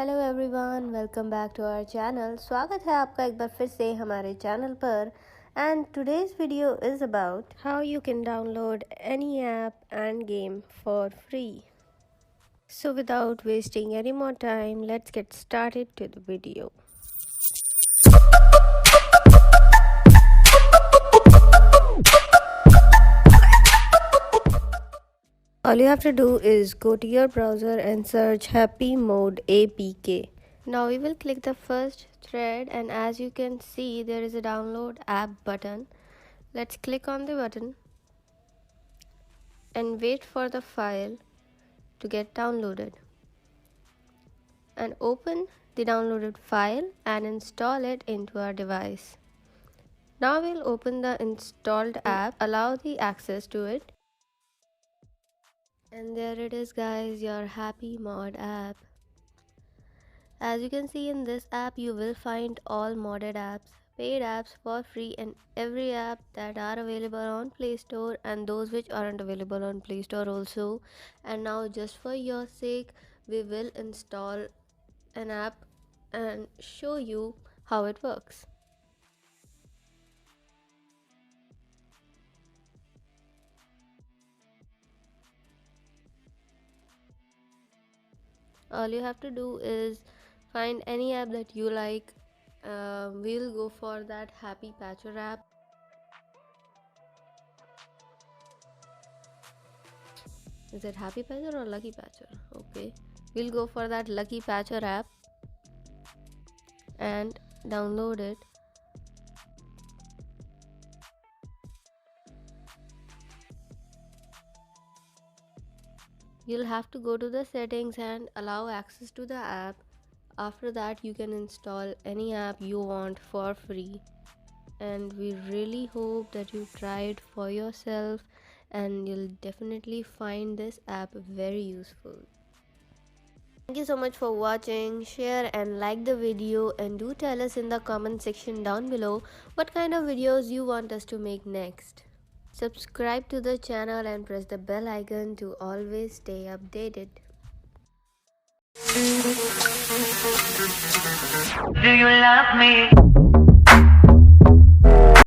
Hello everyone, welcome back to our channel. स्वागत है आपका एक बार फिर से हमारे चैनल पर। And today's video is about how you can download any app end game for free. So without wasting any more time, let's get started to the video. All you have to do is go to your browser and search Happy Mode APK. Now we will click the first thread, and as you can see there is a download app button. Let's click on the button and wait for the file to get downloaded, and open the downloaded file and install it into our device. Now we'll open the installed app, allow the access to it. And there it is, guys, your Happy Mod app. As you can see, in this app you will find all modded apps, paid apps for free, and every app that are available on Play Store and those which aren't available on Play Store also. And now, just for your sake, we will install an app and show you how it works. All you have to do is find any app that you like. We'll go for that Happy Patcher app. Is it Happy Patcher or Lucky Patcher? Okay, we'll go for that Lucky Patcher app and download it. You'll have to go to the settings and allow access to the app. After that, you can install any app you want for free. And we really hope that you try it for yourself, and you'll definitely find this app very useful. Thank you so much for watching. Share and like the video, and do tell us in the comment section down below what kind of videos you want us to make next. Subscribe to the channel and press the bell icon to always stay updated. Do you love me?